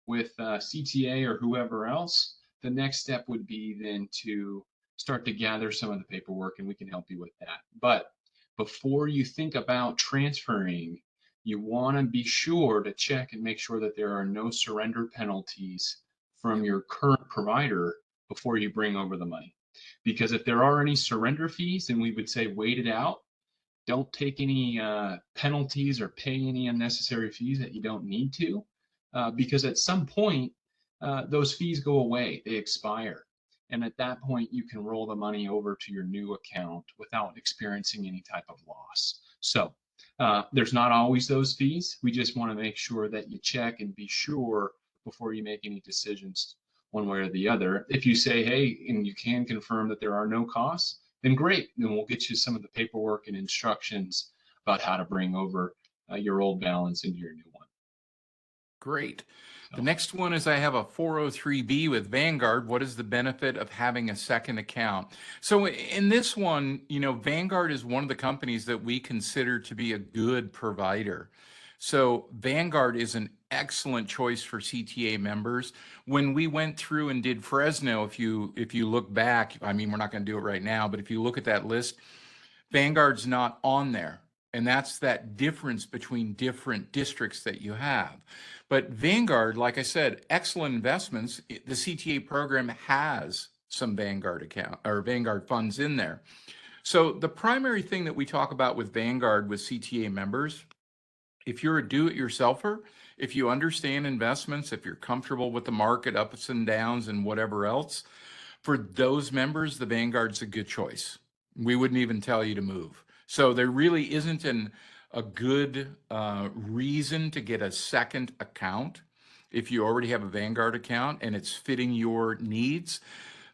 with CTA or whoever else, the next step would be then to start to gather some of the paperwork, and we can help you with that. But before you think about transferring, you want to be sure to check and make sure that there are no surrender penalties from your current provider before you bring over the money. Because if there are any surrender fees, then we would say wait it out. Don't take any penalties or pay any unnecessary fees that you don't need to, because at some point, those fees go away, they expire. And at that point, you can roll the money over to your new account without experiencing any type of loss. So there's not always those fees. We just want to make sure that you check and be sure before you make any decisions one way or the other. If you say, hey, and you can confirm that there are no costs, then great. Then we'll get you some of the paperwork and instructions about how to bring over your old balance into your new one. Great. The next one is I have a 403B with Vanguard. What is the benefit of having a second account? So in this one, Vanguard is one of the companies that we consider to be a good provider. So Vanguard is an excellent choice for CTA members. When we went through and did Fresno, if you look back, I mean, we're not going to do it right now, but if you look at that list, Vanguard's not on there. And that's that difference between different districts that you have. But Vanguard, like I said, excellent investments. The CTA program has some Vanguard account or Vanguard funds in there. So the primary thing that we talk about with Vanguard with CTA members, if you're a do-it-yourselfer, if you understand investments, if you're comfortable with the market ups and downs and whatever else, for those members, the Vanguard's a good choice. We wouldn't even tell you to move. So there really isn't a good reason to get a second account if you already have a Vanguard account and it's fitting your needs.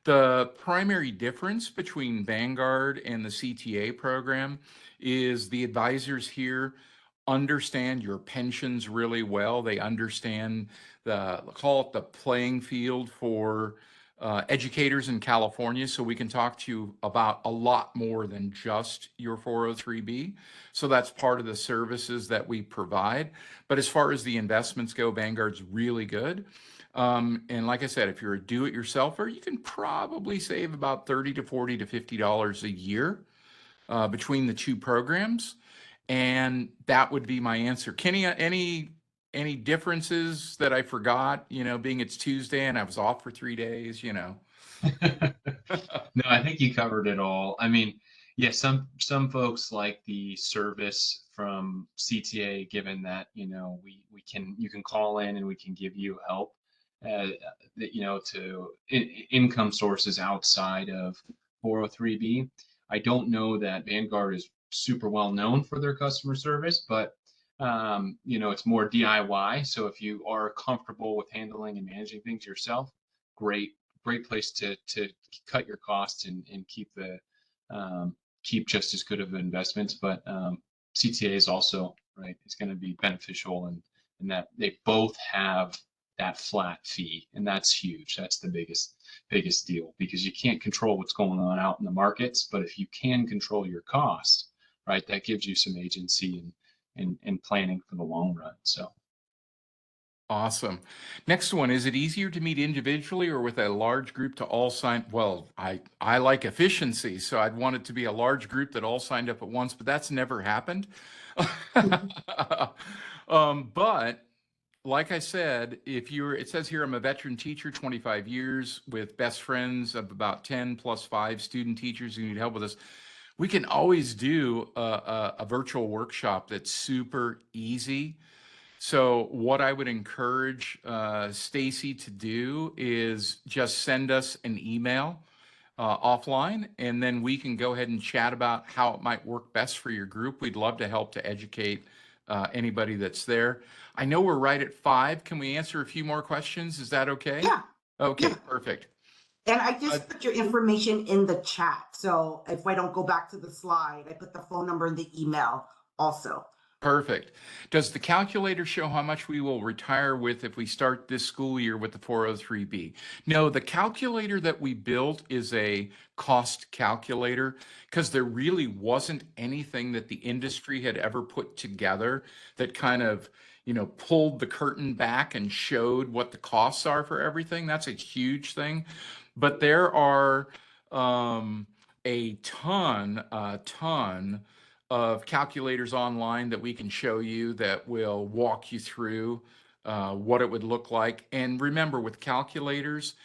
The primary difference between Vanguard and the CTA program is the advisors here understand your pensions really well. They understand call it the playing field for educators in California. So we can talk to you about a lot more than just your 403B. So that's part of the services that we provide. But as far as the investments go, Vanguard's really good. And like I said, if you're a do-it-yourselfer, you can probably save about $30 to $40 to $50 a year between the two programs. And that would be my answer. Kenny, any differences that I forgot, being it's Tuesday and I was off for 3 days, No, I think you covered it all. I mean, yeah, some folks like the service from CTA, given that you can call in and we can give you help, to income sources outside of 403B. I don't know that Vanguard is super well known for their customer service, but it's more DIY. So if you are comfortable with handling and managing things yourself, great place to cut your costs and keep just as good of investments. But CTA is also right. It's going to be beneficial, and that they both have that flat fee, and that's huge. That's the biggest deal, because you can't control what's going on out in the markets, but if you can control your cost, right, that gives you some agency and planning for the long run. So. Awesome. Next one, is it easier to meet individually or with a large group to all sign? Well, I like efficiency, so I'd want it to be a large group that all signed up at once, but that's never happened. But like I said, it says here, I'm a veteran teacher, 25 years with best friends of about 10 plus 5 student teachers who need help with this. We can always do a virtual workshop that's super easy. So what I would encourage Stacy to do is just send us an email offline, and then we can go ahead and chat about how it might work best for your group. We'd love to help to educate anybody that's there. I know we're right at 5. Can we answer a few more questions? Is that okay? Yeah. Okay, Yeah. perfect. And I just put your information in the chat. So if I don't go back to the slide, I put the phone number and the email also. Perfect. Does the calculator show how much we will retire with if we start this school year with the 403B? No, the calculator that we built is a cost calculator because there really wasn't anything that the industry had ever put together that kind of, pulled the curtain back and showed what the costs are for everything. That's a huge thing. But there are a ton of calculators online that we can show you that will walk you through what it would look like. And remember, with calculators,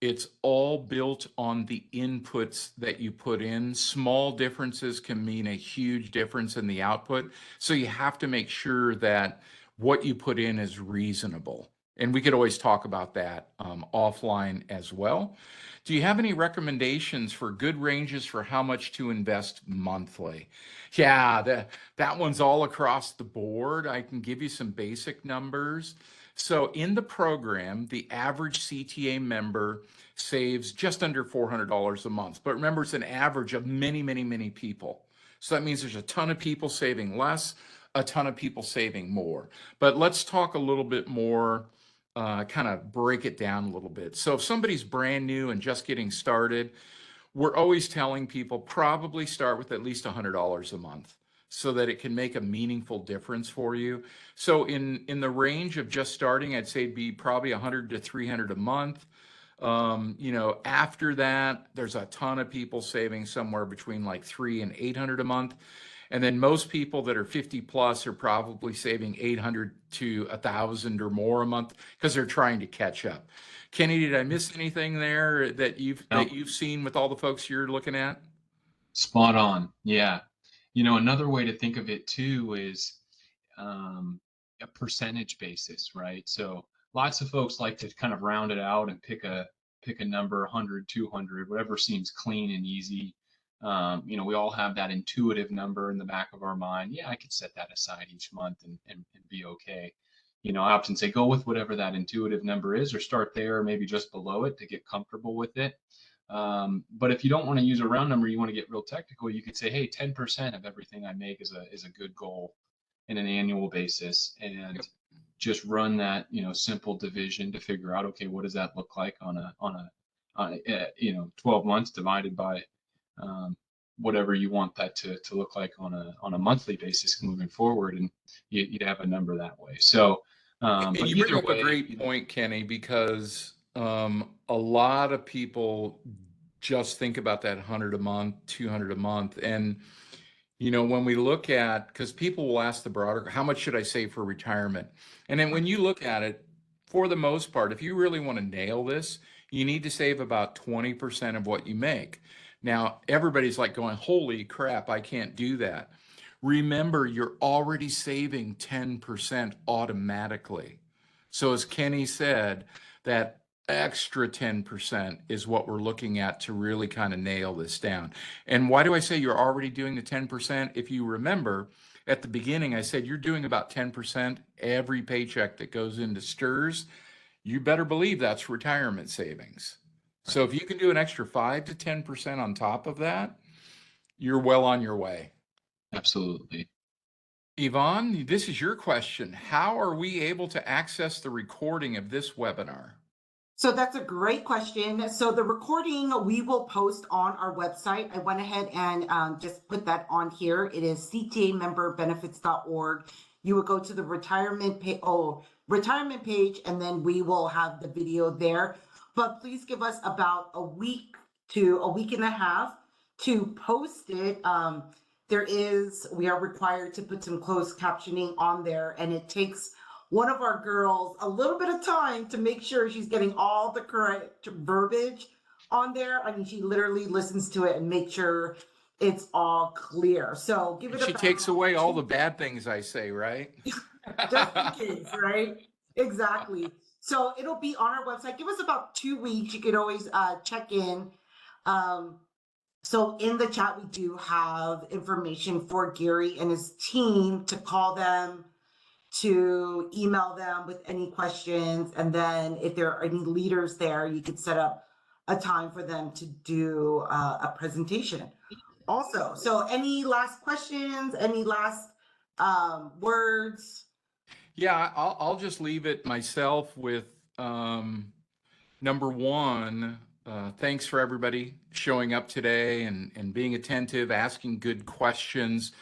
it's all built on the inputs that you put in. Small differences can mean a huge difference in the output. So you have to make sure that what you put in is reasonable. And we could always talk about that offline as well. Do you have any recommendations for good ranges for how much to invest monthly? Yeah, that one's all across the board. I can give you some basic numbers. So in the program, the average CTA member saves just under $400 a month. But remember, it's an average of many, many, many people. So that means there's a ton of people saving less, a ton of people saving more. But let's talk a little bit more, kind of break it down a little bit. So if somebody's brand new and just getting started, we're always telling people probably start with at least $100 a month. so that it can make a meaningful difference for you. So in the range of just starting, I'd say it'd be probably 100 to 300 a month. After that, there's a ton of people saving somewhere between like 3 and 800 a month. And then most people that are 50 plus are probably saving 800 to 1,000 or more a month because they're trying to catch up. Kenny, did I miss anything there that No, you've seen with all the folks you're looking at? spot on. Yeah. Another way to think of it too is a percentage basis, right? So lots of folks like to kind of round it out and pick a number, 100, 200, whatever seems clean and easy. We all have that intuitive number in the back of our mind. Yeah, I could set that aside each month and be okay. I often say go with whatever that intuitive number is, or start there, maybe just below it to get comfortable with it. But if you don't want to use a round number, you want to get real technical, you could say, hey, 10% of everything I make is a good goal in an annual basis, and Yep. just run that, simple division to figure out, okay, what does that look like on a 12 months divided by whatever you want that to look like on a monthly basis moving forward, and you'd have a number that way. So, And but you bring either up a way, great point, Kenny, because a lot of people just think about that 100 a month, 200 a month. And, when we look at, because people will ask the broader, how much should I save for retirement? And then when you look at it, for the most part, if you really want to nail this, you need to save about 20% of what you make. Now, everybody's like going, holy crap, I can't do that. Remember, you're already saving 10% automatically. So, as Kenny said, that extra 10% is what we're looking at to really kind of nail this down. And why do I say you're already doing the 10%? If you remember, at the beginning, I said you're doing about 10% every paycheck that goes into STRS. You better believe that's retirement savings. So, if you can do an extra 5 to 10% on top of that, you're well on your way. absolutely. Yvonne, this is your question. How are we able to access the recording of this webinar? So that's a great question. So the recording we will post on our website. I went ahead and just put that on here. It is ctamemberbenefits.org. You will go to the retirement page, and then we will have the video there. But please give us about a week to a week and a half to post it. We are required to put some closed captioning on there, and it takes one of our girls a little bit of time to make sure she's getting all the correct verbiage on there. I mean, she literally listens to it and makes sure it's all clear. So give it She about takes away all the bad things I say, right? just in case, right? Exactly. So it'll be on our website. Give us about 2 weeks. You could always check in. So in the chat, we do have information for Gary and his team to call them, to email them with any questions. And then if there are any leaders there, you could set up a time for them to do a presentation also. So any last questions, any last words? Yeah, I'll just leave it myself with number one, thanks for everybody showing up today and being attentive, asking good questions.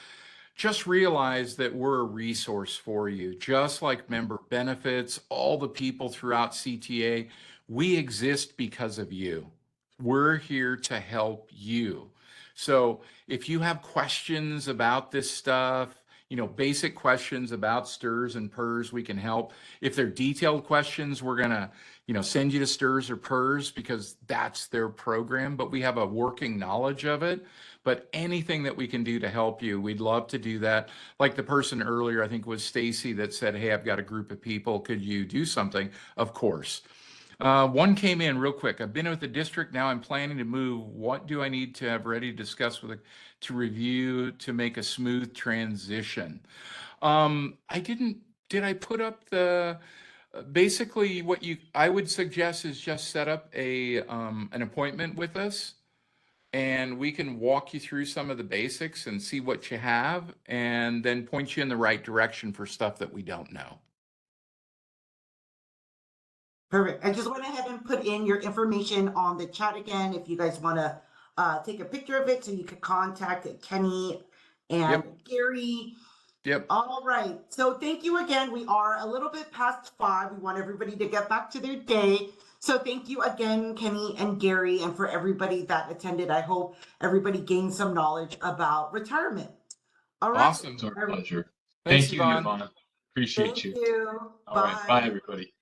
Just realize that we're a resource for you. Just like member benefits, all the people throughout CTA, we exist because of you. We're here to help you. So if you have questions about this stuff, basic questions about STRS and PERS, we can help. If they're detailed questions, we're going to, send you to STRS or PERS because that's their program, but we have a working knowledge of it. But anything that we can do to help you, we'd love to do that. Like the person earlier, I think was Stacy, that said, hey, I've got a group of people. Could you do something? Of course. One came in real quick. I've been with the district. Now I'm planning to move. What do I need to have ready to discuss to review to make a smooth transition? Did I put up basically what I would suggest is just set up an appointment with us, and we can walk you through some of the basics and see what you have, and then point you in the right direction for stuff that we don't know. Perfect. I just went ahead and put in your information on the chat again if you guys want to take a picture of it so you could contact Kenny and Gary. Yep. All right. So thank you again. We are a little bit past 5. We want everybody to get back to their day. So thank you again, Kenny and Gary, and for everybody that attended. I hope everybody gained some knowledge about retirement. All right. Awesome. It's our pleasure. Thanks, Thank you, Yvonne. Yvonne. Appreciate Thank you. you. All right. Bye, everybody.